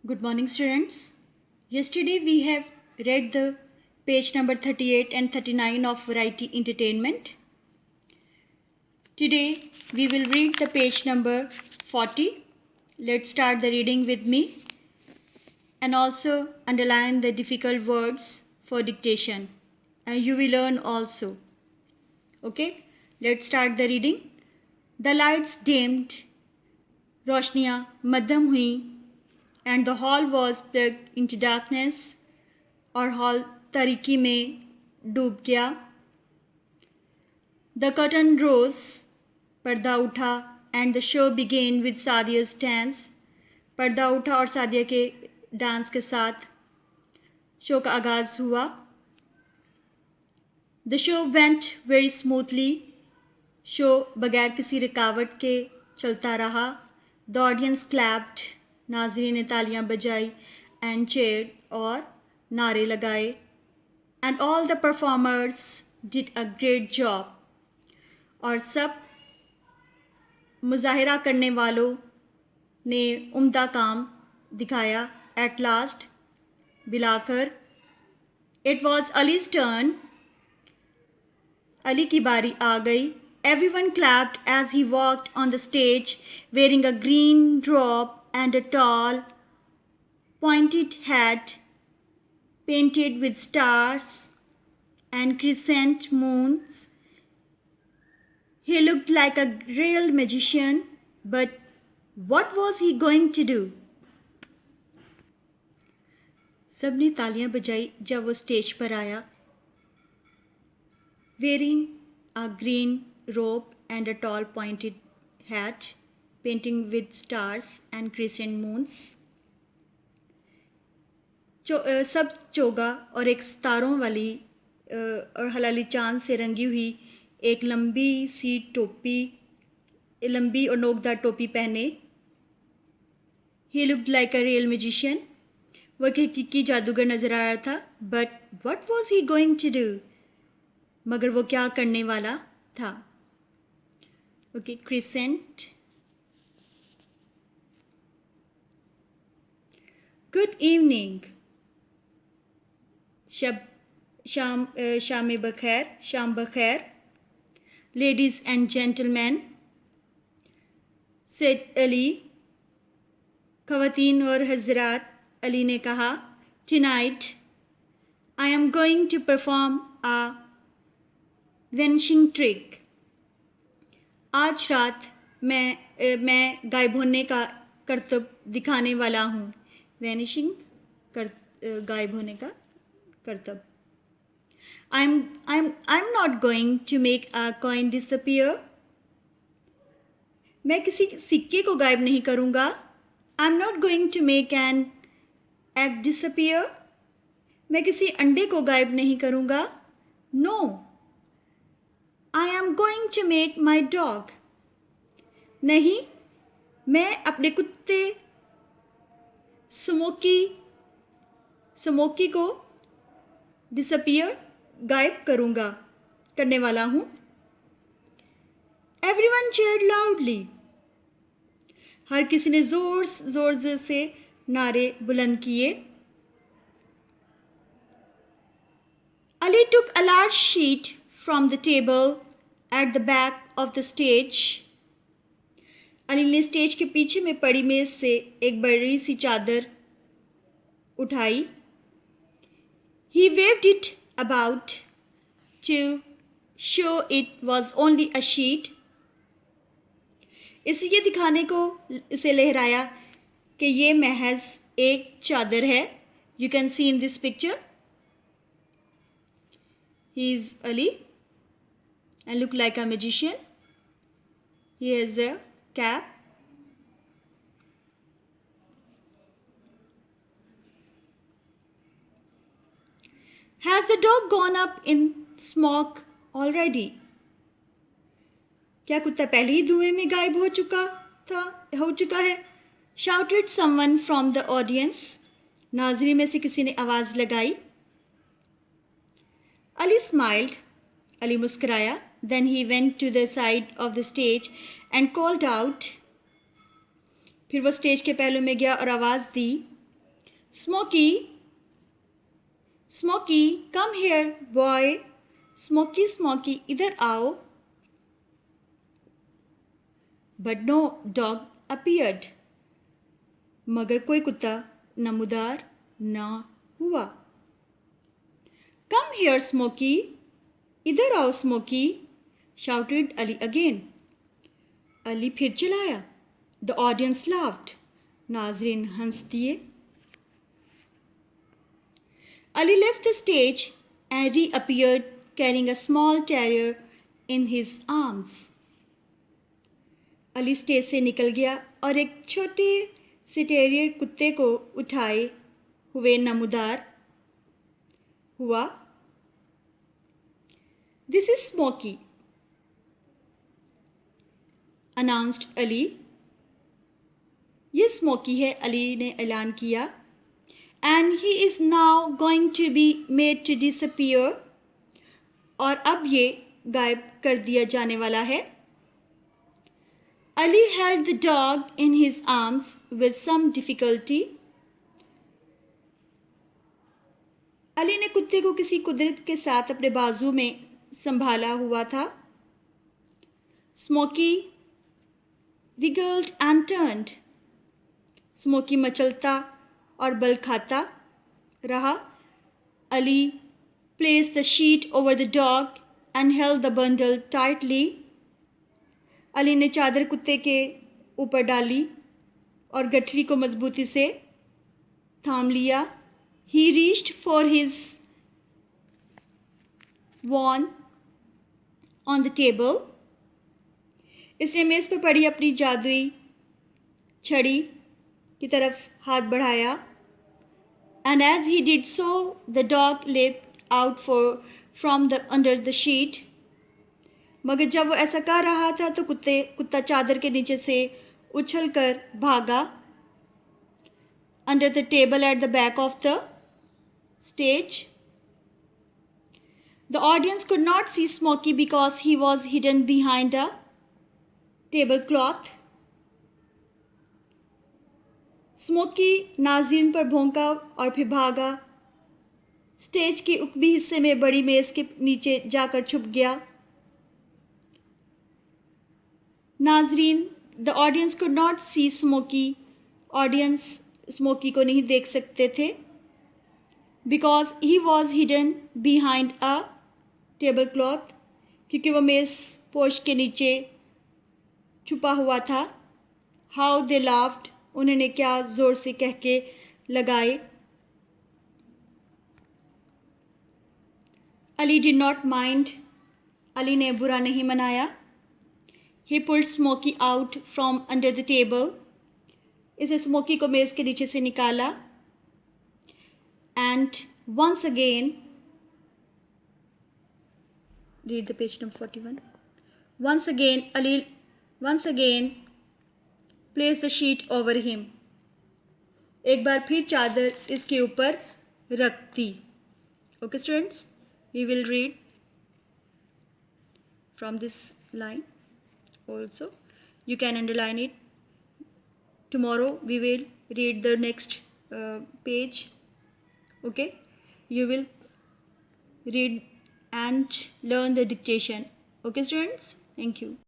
Good morning, students. Yesterday we have read the page number 38 and 39 of Variety Entertainment. Today we will read the page number 40. Let's start the reading with me and also underline the difficult words for dictation. And you will learn also. Okay, let's start the reading. The lights dimmed, रोशनियाँ मध्यम हुई and the hall was plugged into darkness और hall तारीकी में डूब गया. The curtain rose, पर्दा उठा and the show began with Sadia's dance. पर्दा उठा और सादिया के डांस के साथ शो का आगाज़ हुआ. The show went very smoothly. Show बगैर किसी रुकावट के चलता रहा. The audience clapped. नाज़रीन ने तालियां बजाई and cheered और नारे लगाए. And all the performers did a great job. और सब मुज़ाहिरा करने वालों ने उम्दा काम दिखाया. At last, बिलाकर, it was Ali's turn. Ali की बारी आ गई. Everyone clapped as he walked on the stage wearing a green robe and a tall, pointed hat painted with stars and crescent moons. He looked like a real magician, but what was he going to do? सबने तालियां बजाई जब वो stage पर आया. Wearing a green robe and a tall pointed hat painting with stars and crescent moons. सब चोगा और एक सितारों वाली और हलाली चांद से रंगी हुई एक लंबी सी टोपी, लंबी और नोकदार टोपी पहने. He looked like a real magician. वह एक हकीकी जादूगर नजर आ रहा था. But what was he going to do? मगर वो क्या करने वाला था? Okay, crescent. Good evening. शाम बखैर, शाम बखैर. Ladies and gentlemen, said Ali. ख़वातीन और हज़रात, अली ने कहा. Tonight, I am going to perform a vanishing trick. आज रात मैं गायब होने का करतब दिखाने वाला हूँ. Vanishing, गायब होने का करतब. I'm not going to make a coin disappear. मैं किसी सिक्के को गायब नहीं करूँगा. I'm not going to make an egg disappear. मैं किसी अंडे को गायब नहीं करूँगा. No, I am going to make my dog. नहीं, मैं अपने कुत्ते स्मोकी को disappear, गायब करने वाला हूँ. Everyone cheered loudly. हर किसी ने जोर से नारे बुलंद किए. Ali took a large sheet from the table at the back of the stage. Ali ने स्टेज के पीछे में पड़ी मेज से एक बड़ी सी चादर उठाई. He waved it about to show it was only a sheet. इसे ये दिखाने को इसे लहराया कि ये महज एक चादर है. You can see in this picture. He is Ali and look like a magician. He has a cap. Has the dog gone up in smoke already? क्या कुत्ता पहले ही धुएं में गायब हो चुका है? Shouted someone from the audience. नाज़रीन में से किसी ने आवाज़ लगाई. Ali smiled. अली मुस्कुराया. Then he went to the side of the stage and called out. फिर वो स्टेज के पहलू में गया और आवाज़ दी. Smokey, Smokey, come here, boy. Smokey, Smokey, इधर आओ. But no dog appeared. मगर कोई कुत्ता नमूदार ना हुआ. Come here, Smokey. इधर आओ, Smokey, shouted Ali again. Ali फिर चिल्लाया. The audience laughed. नाज़रीन हंस दिए. Ali left the stage and reappeared carrying a small terrier in his arms. Ali stage से निकल गया और एक छोटे से टेरियर कुत्ते को उठाए हुए नमूदार हुआ. This is Smokey, announced Ali. ये स्मोकी है, अली ने ऐलान किया. And he is now going to be made to disappear. और अब ये गायब कर दिया जाने वाला है. Ali held the dog in his arms with some difficulty. Ali ने कुत्ते को किसी कुदरत के साथ अपने बाजू में संभाला हुआ था. Smokey wriggled and turned. Smokey मचलता और बल खाता रहा. Ali placed the sheet over the dog and held the bundle tightly. Ali ने चादर कुत्ते के ऊपर डाली और गठरी को मजबूती से थाम लिया. He reached for his wand on the table. इसने मेज पर पड़ी अपनी जादुई छड़ी की तरफ हाथ बढ़ाया. And as he did so, the dog leaped out from under the sheet. मगर जब वो ऐसा कर रहा था तो कुत्ता चादर के नीचे से उछलकर भागा. Under the table at the back of the stage. The audience could not see Smokey because he was hidden behind a tablecloth. Smoky नाज़रीन पर भौंका और फिर भागा. स्टेज के ऊपरी हिस्से में बड़ी मेज़ के नीचे जाकर छुप गया. नाज़रीन, the audience could not see Smoky. Audience Smoky को नहीं देख सकते थे. Because he was hidden behind a table cloth, क्योंकि वह मेज़ पोश के नीचे छुपा हुआ था. हाउ दे लाफ्ड, उन्होंने क्या ज़ोर से कह के लगाए. Ali did not mind, Ali ने बुरा नहीं मनाया. He pulled Smoky out from under the table. इसे स्मोकी को मेज़ के नीचे से निकाला. And once again, read the page number 41. Once again place the sheet over him. एक बार फिर चादर इसके ऊपर रख दी. Okay students, we will read from this line also. You can underline it. Tomorrow we will read the next page. Okay, you will read and learn the dictation. Okay students, thank you.